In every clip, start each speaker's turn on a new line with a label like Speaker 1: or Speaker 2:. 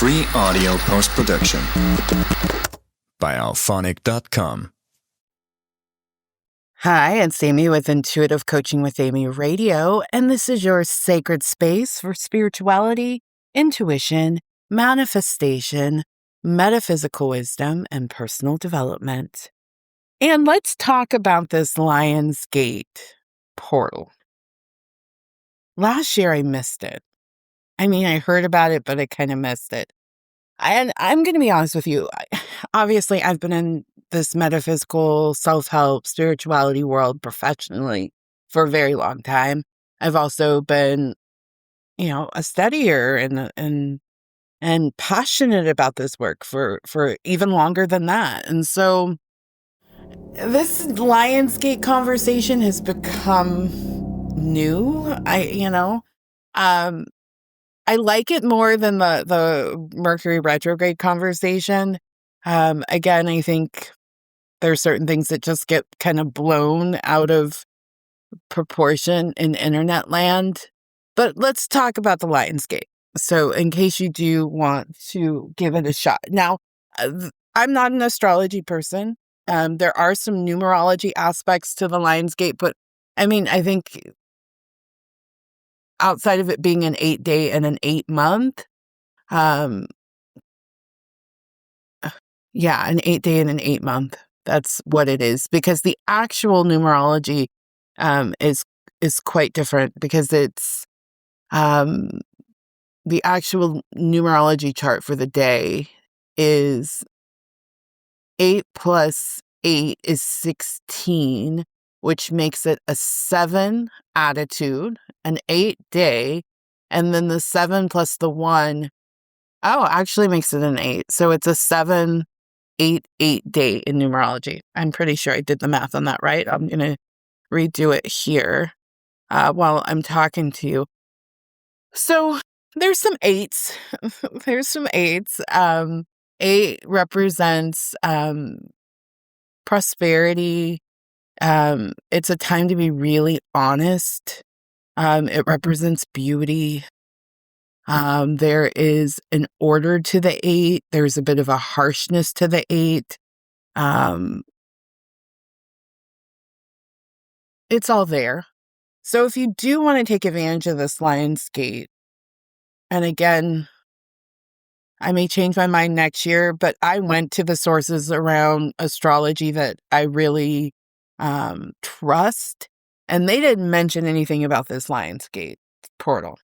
Speaker 1: Free audio post-production by alphonic.com.
Speaker 2: Hi, it's Amy with Intuitive Coaching with Amy Radio, and this is your sacred space for spirituality, intuition, manifestation, metaphysical wisdom, and personal development. And let's talk about this Lionsgate Portal. Last year, I missed it. I heard about it, but I kind of missed it. And I'm going to be honest with you. Obviously, I've been in this metaphysical, self-help, spirituality world professionally for a very long time. I've also been, a studier and passionate about this work for even longer than that. And so this Lionsgate conversation has become new. I like it more than the Mercury retrograde conversation. Again, I think there are certain things that just get kind of blown out of proportion in internet land. But let's talk about the Lionsgate. So in case you do want to give it a shot. Now, I'm not an astrology person. There are some numerology aspects to the Lionsgate, but I think outside of it being an 8-day and an 8-month, an 8-day and an 8-month. That's what it is, because the actual numerology is quite different, because it's the actual numerology chart for the day is 8 plus 8 is 16, which makes it a 7 attitude, an 8-day, and then the 7 plus the 1, actually makes it an 8. So it's a 7-8-8 day in numerology. I'm pretty sure I did the math on that right. I'm going to redo it here while I'm talking to you. So there's some 8s. There's some 8s. 8 represents prosperity. It's a time to be really honest. It represents beauty. There is an order to the 8. There's a bit of a harshness to the 8. It's all there. So if you do want to take advantage of this Lionsgate, and again, I may change my mind next year, but I went to the sources around astrology that I really trust, and they didn't mention anything about this Lionsgate portal.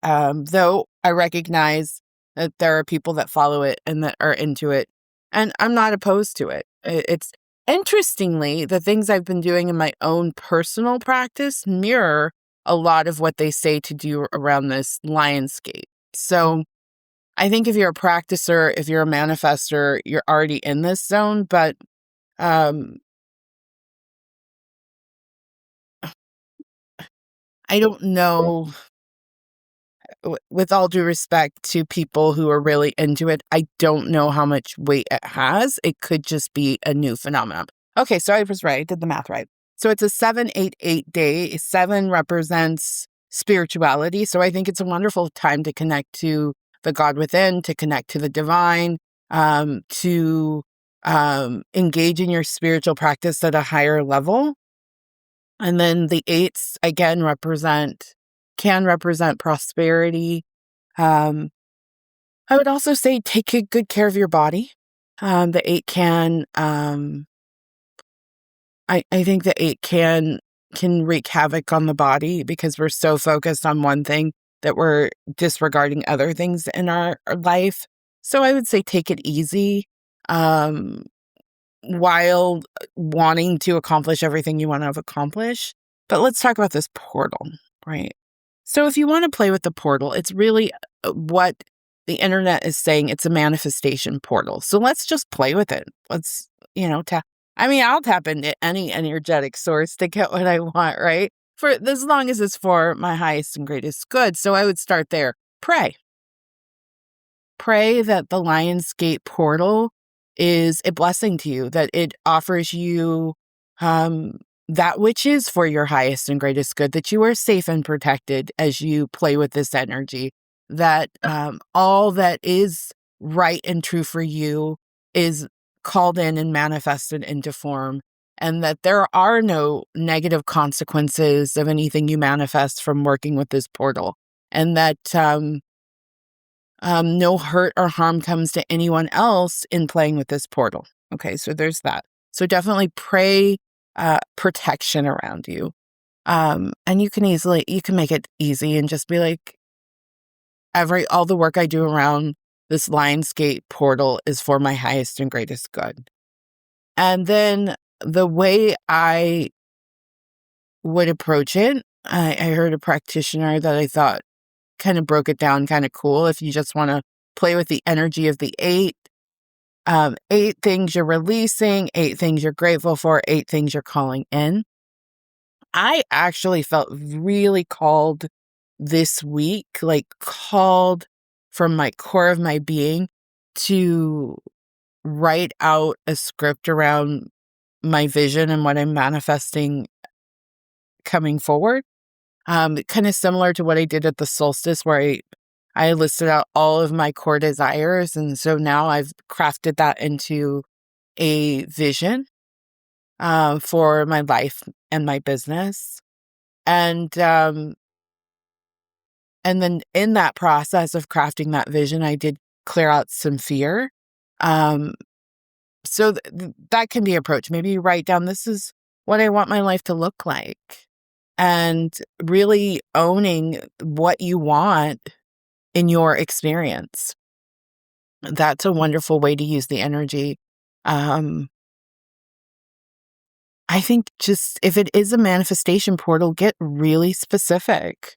Speaker 2: Though I recognize that there are people that follow it and that are into it, and I'm not opposed to it. It's interestingly, the things I've been doing in my own personal practice mirror a lot of what they say to do around this Lionsgate. So I think if you're a practicer, if you're a manifester, you're already in this zone, but I don't know, with all due respect to people who are really into it, I don't know how much weight it has. It could just be a new phenomenon. Okay, so I was right. I did the math right. So it's a 7-8-8 day. 7 represents spirituality. So I think it's a wonderful time to connect to the God within, to connect to the divine, to engage in your spiritual practice at a higher level. And then the 8s, again, can represent prosperity. I would also say take good care of your body. The 8 can, I think the 8 can wreak havoc on the body, because we're so focused on one thing that we're disregarding other things in our life. So I would say take it easy while wanting to accomplish everything you want to accomplish. But let's talk about this portal, right? So if you want to play with the portal, it's really what the internet is saying. It's a manifestation portal. So let's just play with it. Let's, I'll tap into any energetic source to get what I want, right? For as long as it's for my highest and greatest good. So I would start there. Pray. Pray that the Lionsgate portal is a blessing to you, that it offers you that which is for your highest and greatest good, that you are safe and protected as you play with this energy. that all that is right and true for you is called in and manifested into form, and that there are no negative consequences of anything you manifest from working with this portal, and that no hurt or harm comes to anyone else in playing with this portal. Okay, so there's that. So definitely pray protection around you. And you can make it easy and just be like, all the work I do around this Lionsgate portal is for my highest and greatest good. And then the way I would approach it, I heard a practitioner that I thought kind of broke it down kind of cool. If you just want to play with the energy of the 8, 8 things you're releasing, 8 things you're grateful for, 8 things you're calling in. I actually felt really called this week, like called from my core of my being to write out a script around my vision and what I'm manifesting coming forward. Kind of similar to what I did at the solstice, where I listed out all of my core desires. And so now I've crafted that into a vision for my life and my business. And then in that process of crafting that vision, I did clear out some fear. So that can be approached. Maybe you write down, this is what I want my life to look like. And really owning what you want in your experience. That's a wonderful way to use the energy. I think just if it is a manifestation portal, get really specific.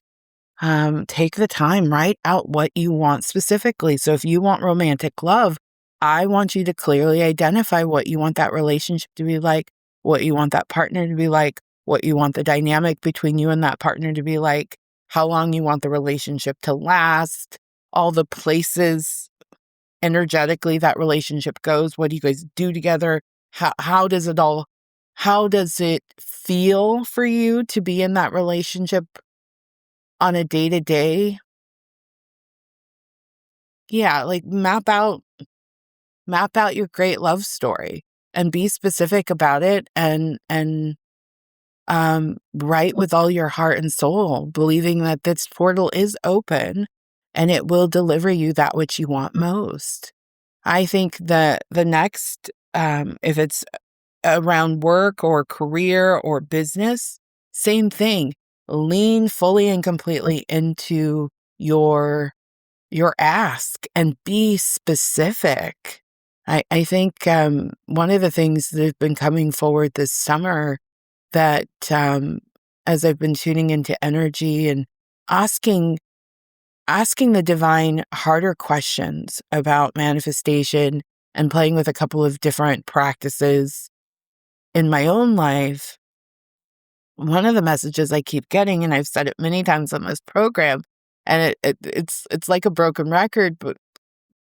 Speaker 2: Take the time, write out what you want specifically. So if you want romantic love, I want you to clearly identify what you want that relationship to be like, what you want that partner to be like, what you want the dynamic between you and that partner to be like, how long you want the relationship to last, all the places energetically that relationship goes, what do you guys do together, how does it feel for you to be in that relationship on a day-to-day? Yeah, like map out your great love story and be specific about it, and write with all your heart and soul, believing that this portal is open and it will deliver you that which you want most. I think that the next, if it's around work or career or business, same thing. Lean fully and completely into your ask and be specific. I think one of the things that have been coming forward this summer that as I've been tuning into energy and asking the divine harder questions about manifestation and playing with a couple of different practices in my own life, one of the messages I keep getting, and I've said it many times on this program, and it's like a broken record, but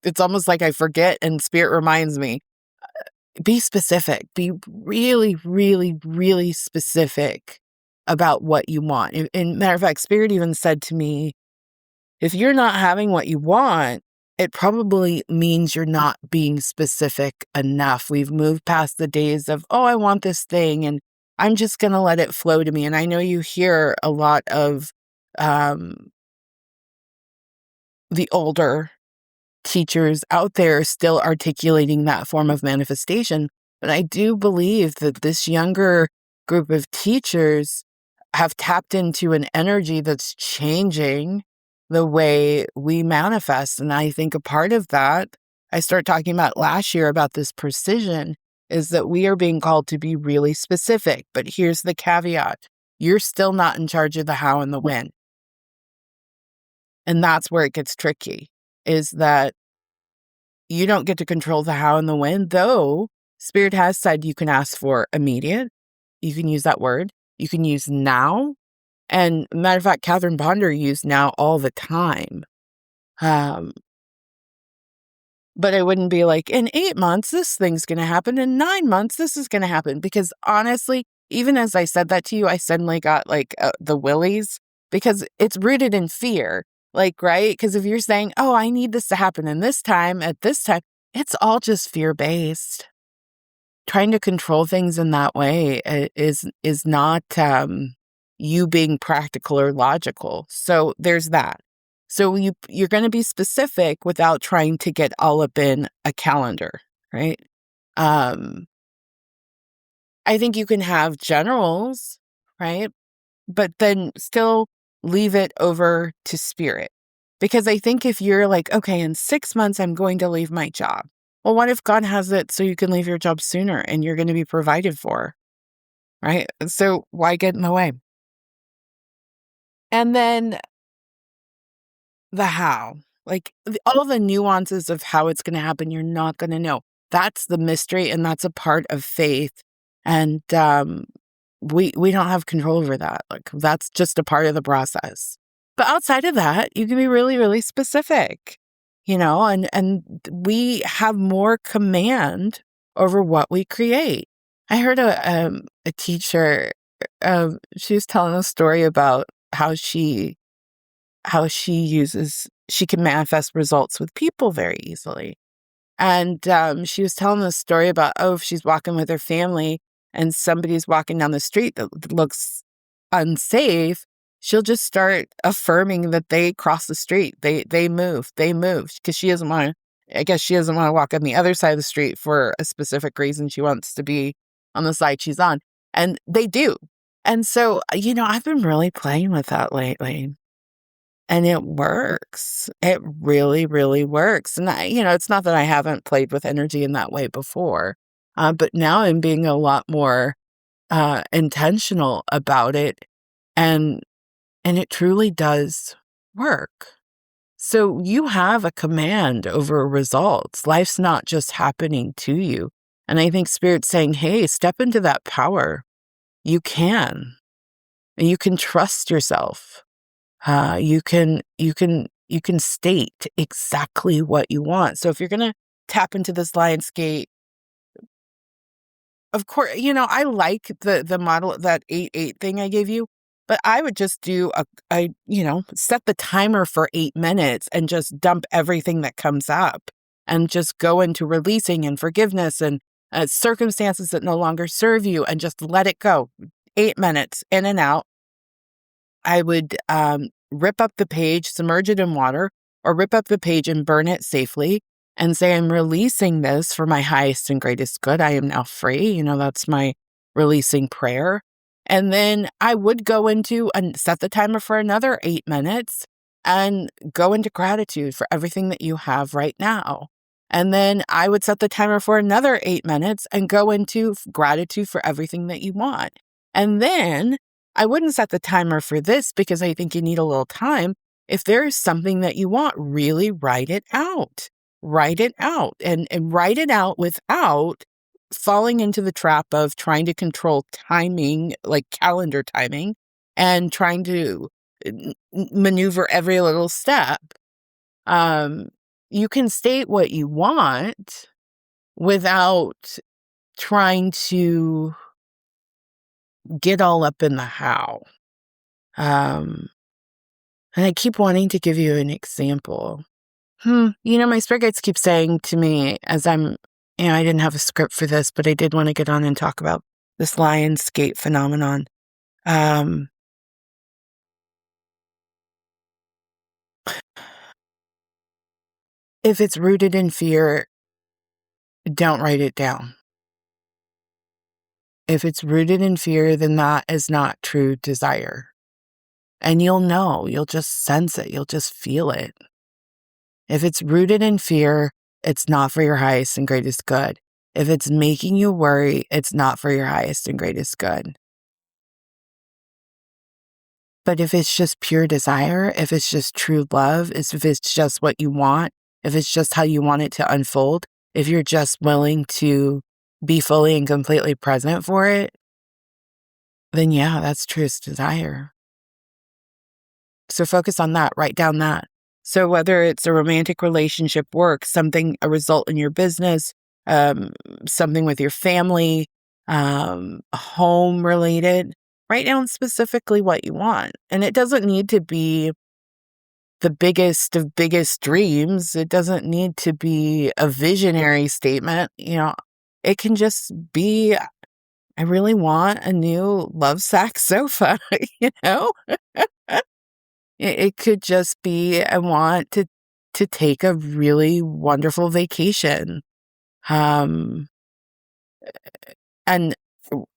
Speaker 2: it's almost like I forget and Spirit reminds me, be specific. Be really, really, really specific about what you want. And matter of fact, Spirit even said to me, if you're not having what you want, it probably means you're not being specific enough. We've moved past the days of, oh, I want this thing, and I'm just going to let it flow to me. And I know you hear a lot of the older teachers out there still articulating that form of manifestation. But I do believe that this younger group of teachers have tapped into an energy that's changing the way we manifest. And I think a part of that, I started talking about last year about this precision, is that we are being called to be really specific. But here's the caveat. You're still not in charge of the how and the when. And that's where it gets tricky, is that you don't get to control the how and the when, though Spirit has said you can ask for immediate. You can use that word. You can use now. And matter of fact, Catherine Ponder used now all the time. But it wouldn't be like, in 8 months, this thing's going to happen. In 9 months, this is going to happen. Because honestly, even as I said that to you, I suddenly got like the willies, because it's rooted in fear. Like, right? Because if you're saying, oh, I need this to happen in this time, at this time, it's all just fear-based. Trying to control things in that way is not you being practical or logical. So there's that. So you're going to be specific without trying to get all up in a calendar, right? I think you can have generals, right? But then still leave it over to spirit. Because I think if you're like, okay, in 6 months, I'm going to leave my job. Well, what if God has it so you can leave your job sooner and you're going to be provided for, right? So why get in the way? And then the how, like all the nuances of how it's going to happen, you're not going to know. That's the mystery, and that's a part of faith. And we don't have control over that. Like that's just a part of the process. But outside of that, you can be really, really specific, and we have more command over what we create. I heard a teacher, she was telling a story about how she can manifest results with people very easily. And she was telling the story about, if she's walking with her family and somebody's walking down the street that looks unsafe, she'll just start affirming that they cross the street. They move, because she doesn't want to, I guess she doesn't want to walk on the other side of the street for a specific reason. She wants to be on the side she's on. And they do. And so, I've been really playing with that lately. And it works. It really, really works. And it's not that I haven't played with energy in that way before, but now I'm being a lot more intentional about it, and it truly does work. So you have a command over results. Life's not just happening to you. And I think Spirit's saying, hey, step into that power. You can. And you can trust yourself. You can state exactly what you want. So if you're going to tap into this Lionsgate, of course, I like the model, that 8-8 thing I gave you, but I would just do set the timer for 8 minutes and just dump everything that comes up and just go into releasing and forgiveness and circumstances that no longer serve you, and just let it go. 8 minutes in and out. I would rip up the page, submerge it in water, or rip up the page and burn it safely and say, I'm releasing this for my highest and greatest good. I am now free. That's my releasing prayer. And then I would go into and set the timer for another 8 minutes and go into gratitude for everything that you have right now. And then I would set the timer for another 8 minutes and go into gratitude for everything that you want. And then I wouldn't set the timer for this because I think you need a little time. If there is something that you want, really write it out. Write it out and write it out without falling into the trap of trying to control timing, like calendar timing, and trying to maneuver every little step. You can state what you want without trying to get all up in the how. And I keep wanting to give you an example. My spirit guides keep saying to me as I didn't have a script for this, but I did want to get on and talk about this Lionsgate phenomenon. If it's rooted in fear, don't write it down. If it's rooted in fear, then that is not true desire. And you'll know, you'll just sense it, you'll just feel it. If it's rooted in fear, it's not for your highest and greatest good. If it's making you worry, it's not for your highest and greatest good. But if it's just pure desire, if it's just true love, if it's just what you want, if it's just how you want it to unfold, if you're just willing to be fully and completely present for it, then yeah, that's truest desire. So focus on that, write down that. So whether it's a romantic relationship, work, a result in your business, something with your family, home related, write down specifically what you want. And it doesn't need to be the biggest of biggest dreams. It doesn't need to be a visionary statement. It can just be, I really want a new love sack sofa, you know? It could just be, I want to take a really wonderful vacation. Um, and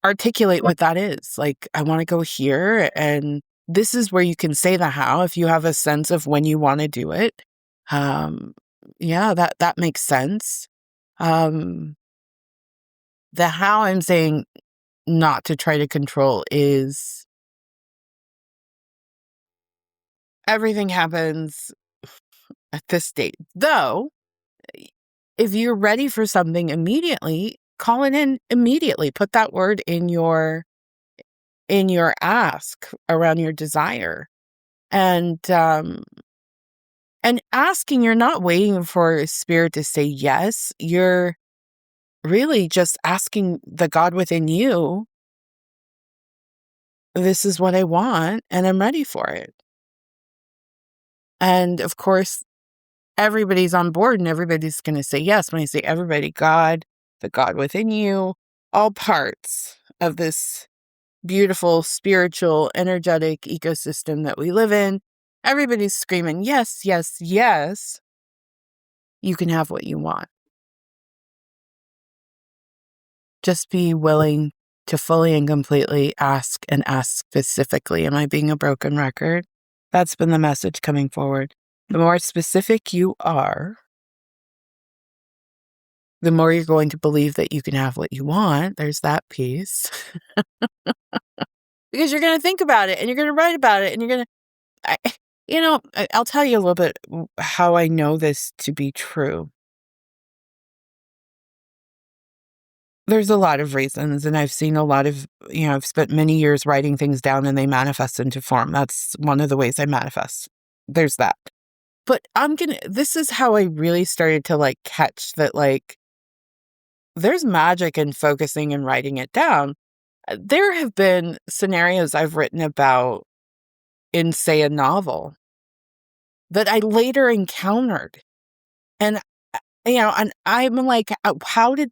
Speaker 2: articulate what that is. Like, I want to go here, and this is where you can say the how if you have a sense of when you want to do it. Yeah, that makes sense. The how I'm saying not to try to control is everything happens at this date. Though, if you're ready for something immediately, call it in immediately. Put that word in your ask around your desire. And asking, you're not waiting for spirit to say yes. You're really just asking the God within you, this is what I want, and I'm ready for it. And of course, everybody's on board and everybody's going to say yes. When I say everybody, God, the God within you, all parts of this beautiful, spiritual, energetic ecosystem that we live in, everybody's screaming, yes, yes, yes. You can have what you want. Just be willing to fully and completely ask, and ask specifically. Am I being a broken record? That's been the message coming forward. The more specific you are, the more you're going to believe that you can have what you want. There's that piece. Because you're going to think about it, and you're going to write about it, and you're going to, I'll tell you a little bit how I know this to be true. There's a lot of reasons, and I've seen a lot of, I've spent many years writing things down and they manifest into form. That's one of the ways I manifest. There's that. But this is how I really started to catch that, there's magic in focusing and writing it down. There have been scenarios I've written about in, say, a novel that I later encountered. And and I'm like, how did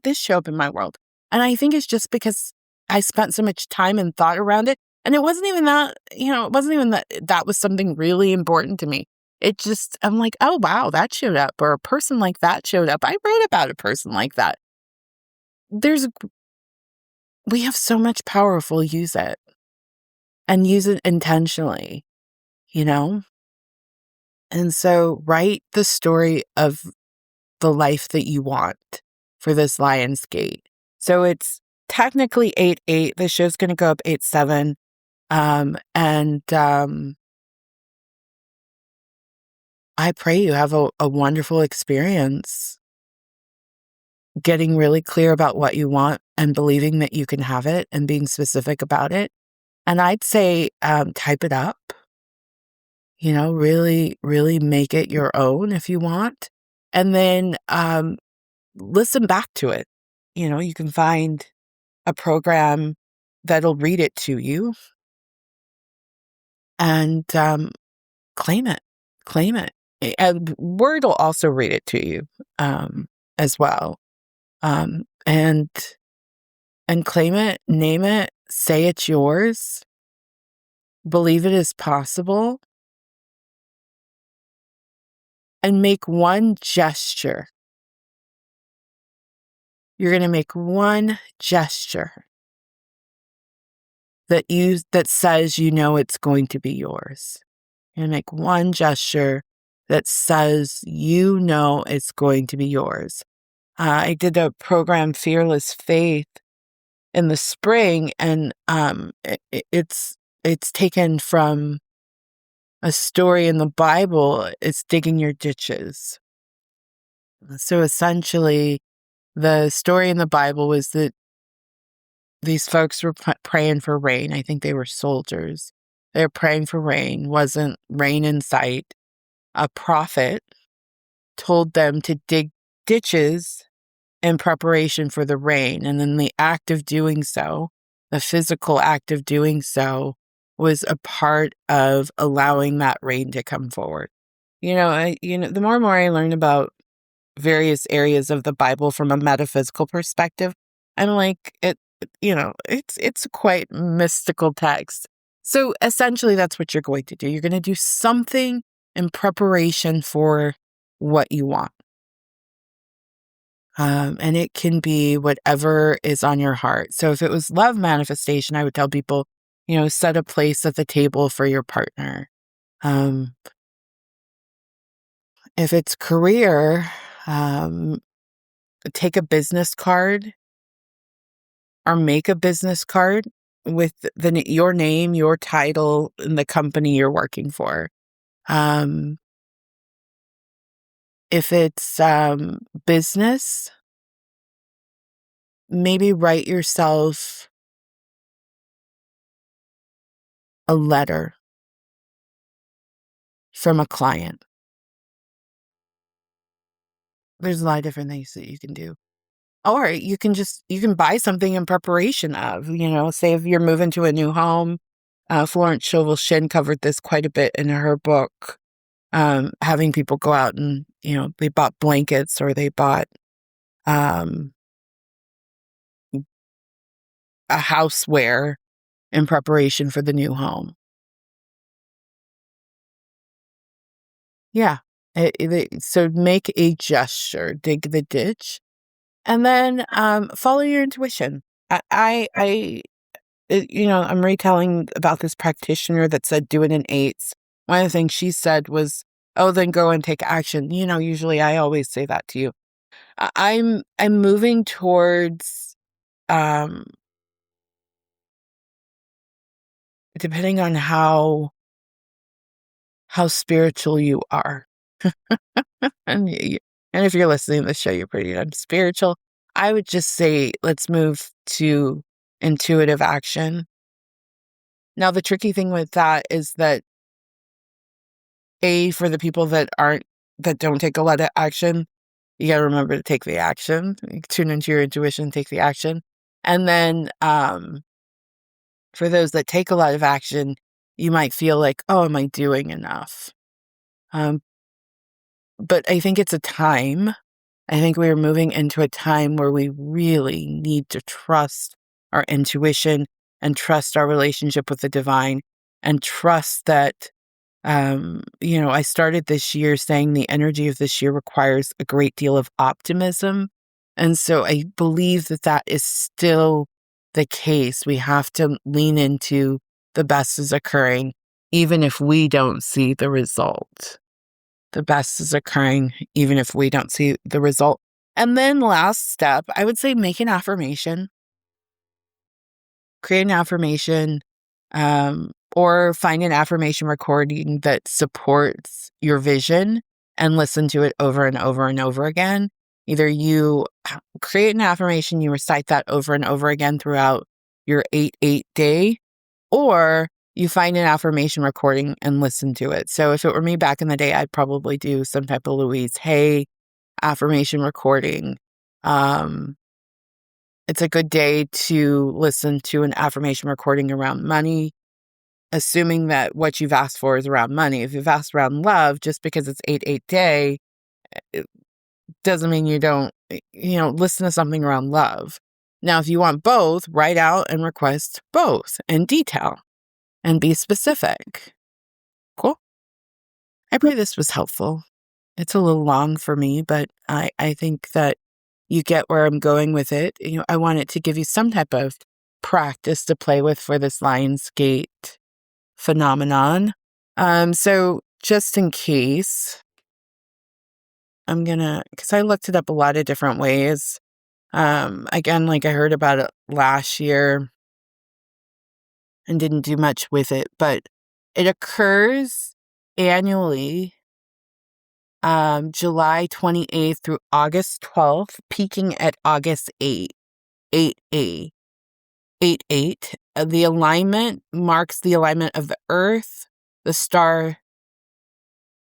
Speaker 2: this show up in my world? And I think it's just because I spent so much time and thought around it. And it wasn't even that, it wasn't even that was something really important to me. It just, I'm like, oh, wow, that showed up. Or a person like that showed up. I wrote about a person like that. We have so much power if we'll use it. And use it intentionally, And so write the story of the life that you want for this Lionsgate. So it's technically 8/8. The show's going to go up 8/7. I pray you have a wonderful experience getting really clear about what you want and believing that you can have it and being specific about it. And I'd say type it up, really, really make it your own if you want. And then listen back to it. You can find a program that'll read it to you and claim it. And Word will also read it to you as well. And claim it, name it, say it's yours, believe it is possible, and make one gesture. You're going to make one gesture that says it's going to be yours. You're going to make one gesture that says it's going to be yours. I did a program, Fearless Faith, in the spring, and it's taken from a story in the Bible. It's digging your ditches. So essentially, the story in the Bible was that these folks were praying for rain. I think they were soldiers. They were praying for rain. Wasn't rain in sight. A prophet told them to dig ditches in preparation for the rain. And then the act of doing so, the physical act of doing so, was a part of allowing that rain to come forward. The more and more I learn about various areas of the Bible from a metaphysical perspective, I'm like, it's quite mystical text. So essentially that's what you're going to do. You're going to do something in preparation for what you want. And it can be whatever is on your heart. So if it was love manifestation, I would tell people, set a place at the table for your partner. If it's career, take a business card or make a business card with your name, your title, and the company you're working for. If it's business, maybe write yourself a letter from a client. There's a lot of different things that you can do. Or you can buy something in preparation of, say if you're moving to a new home. Florence Scovel Shinn covered this quite a bit in her book, having people go out and, they bought blankets or they bought a houseware in preparation for the new home. Yeah. So make a gesture, dig the ditch, and then follow your intuition. I'm retelling about this practitioner that said do it in eights. One of the things she said was, "Oh, then go and take action." Usually I always say that to you. I'm moving towards, depending on how spiritual you are. And if you're listening to the show, you're pretty spiritual. I would just say, let's move to intuitive action. Now, the tricky thing with that is that, for the people that don't take a lot of action, you got to remember to take the action. Tune into your intuition, take the action. And then, for those that take a lot of action, you might feel like, oh, am I doing enough? But I think it's a time. I think we're moving into a time where we really need to trust our intuition and trust our relationship with the divine and trust that, I started this year saying the energy of this year requires a great deal of optimism. And so I believe that is still the case. We have to lean into the best is occurring, even if we don't see the result. The best is occurring, even if we don't see the result. And then last step, I would say make an affirmation. Create an affirmation, or find an affirmation recording that supports your vision and listen to it over and over and over again. Either you create an affirmation, you recite that over and over again throughout your 8-8 day, or you find an affirmation recording and listen to it. So if it were me back in the day, I'd probably do some type of Louise Hay affirmation recording. It's a good day to listen to an affirmation recording around money, assuming that what you've asked for is around money. If you've asked around love, just because it's 8-8 day, it doesn't mean you don't, listen to something around love. Now, if you want both, write out and request both in detail and be specific. Cool. I pray this was helpful. It's a little long for me, but I think that you get where I'm going with it. I want it to give you some type of practice to play with for this Lionsgate phenomenon. So just in case, because I looked it up a lot of different ways. Again, like I heard about it last year and didn't do much with it, but it occurs annually, July 28th through August 12th, peaking at August 8th, 8-8. 8-8. The alignment marks the alignment of the Earth, the star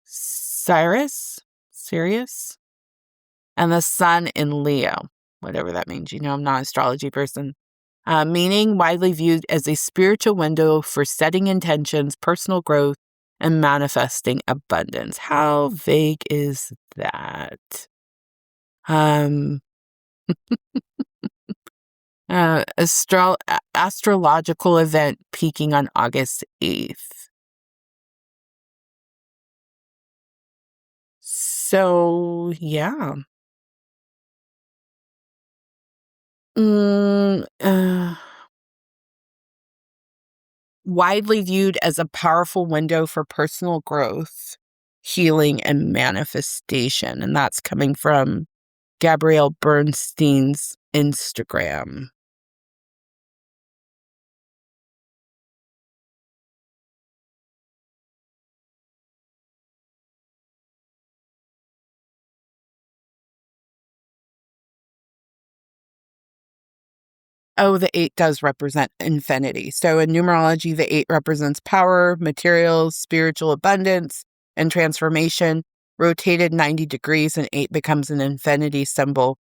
Speaker 2: Sirius, and the sun in Leo, whatever that means. I'm not an astrology person. meaning widely viewed as a spiritual window for setting intentions, personal growth, and manifesting abundance. How vague is that? Um, astrological event peaking on August 8th. So, yeah. Mm, widely viewed as a powerful window for personal growth, healing, and manifestation. And that's coming from Gabrielle Bernstein's Instagram. Oh, the 8 does represent infinity. So in numerology, the 8 represents power, materials, spiritual abundance, and transformation. Rotated 90 degrees, and 8 becomes an infinity symbol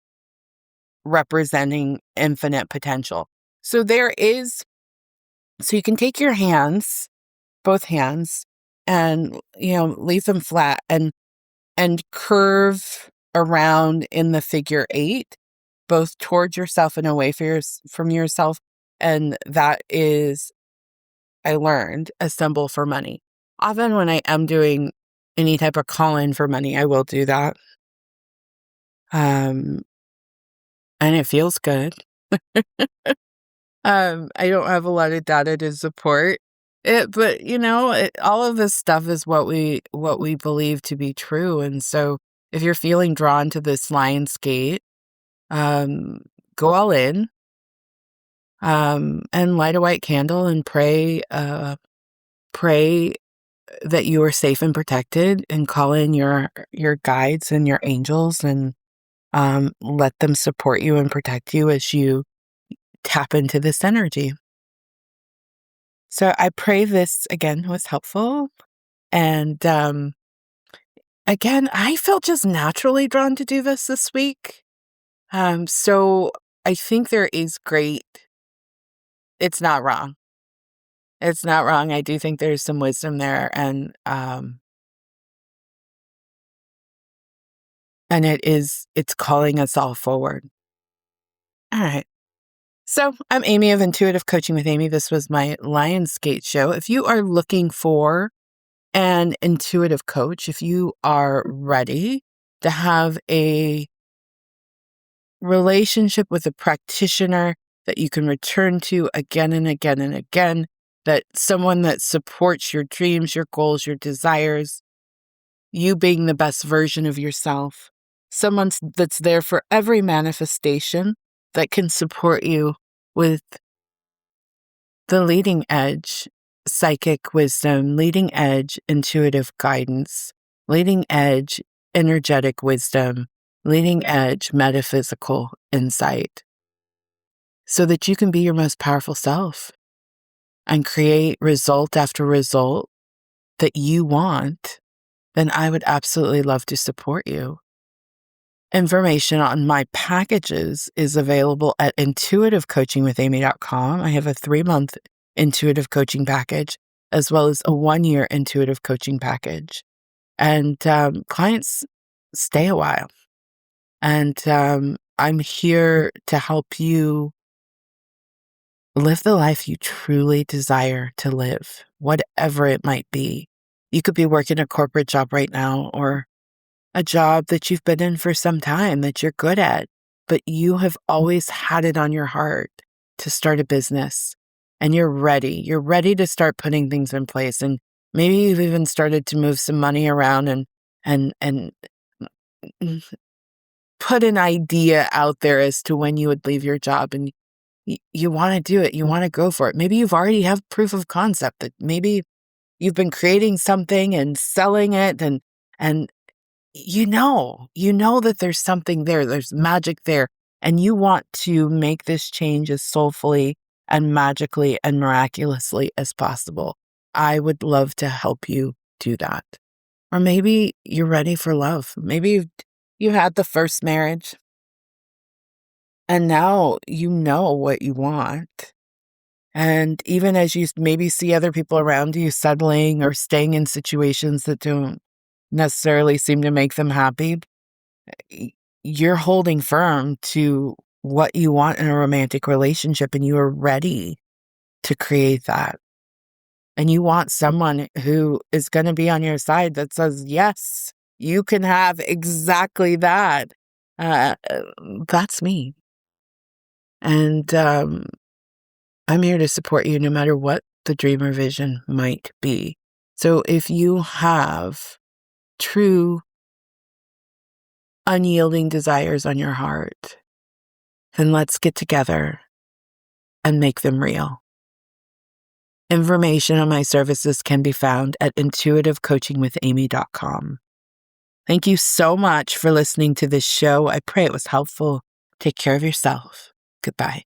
Speaker 2: representing infinite potential. So so you can take your hands, both hands, and, leave them flat and curve around in the figure 8, both towards yourself and away from yourself. And that is, I learned, a symbol for money. Often when I am doing any type of call-in for money, I will do that. And it feels good. I don't have a lot of data to support it, but all of this stuff is what we believe to be true. And so if you're feeling drawn to this Lionsgate, go all in, and light a white candle and pray that you are safe and protected, and call in your guides and your angels, and let them support you and protect you as you tap into this energy. So I pray this again was helpful. And again, I felt just naturally drawn to do this week. So I think there is great. It's not wrong. It's not wrong. I do think there's some wisdom there, and it's calling us all forward. All right. So I'm Amy of Intuitive Coaching with Amy. This was my Lionsgate show. If you are looking for an intuitive coach, if you are ready to have a relationship with a practitioner that you can return to again and again and again, that someone that supports your dreams, your goals, your desires, you being the best version of yourself, someone that's there for every manifestation, that can support you with the leading edge psychic wisdom, leading edge intuitive guidance, leading edge energetic wisdom, leading edge metaphysical insight, so that you can be your most powerful self and create result after result that you want, then I would absolutely love to support you. Information on my packages is available at intuitivecoachingwithamy.com. I have a 3-month intuitive coaching package, as well as a 1-year intuitive coaching package. And clients stay a while. And I'm here to help you live the life you truly desire to live, whatever it might be. You could be working a corporate job right now, or a job that you've been in for some time that you're good at, but you have always had it on your heart to start a business, and you're ready. You're ready to start putting things in place. And maybe you've even started to move some money around and put an idea out there as to when you would leave your job, and you want to do it. You want to go for it. Maybe you've already have proof of concept that maybe you've been creating something and selling it, and you know that there's something there, there's magic there, and you want to make this change as soulfully and magically and miraculously as possible. I would love to help you do that. Or maybe you're ready for love. Maybe you had the first marriage And now you know what you want. And even as you maybe see other people around you settling or staying in situations that don't necessarily seem to make them happy, you're holding firm to what you want in a romantic relationship, and you are ready to create that. And you want someone who is going to be on your side that says, yes, you can have exactly that. That's me. And I'm here to support you no matter what the dream or vision might be. So if you have true, unyielding desires on your heart, then let's get together and make them real. Information on my services can be found at intuitivecoachingwithamy.com. Thank you so much for listening to this show. I pray it was helpful. Take care of yourself. Goodbye.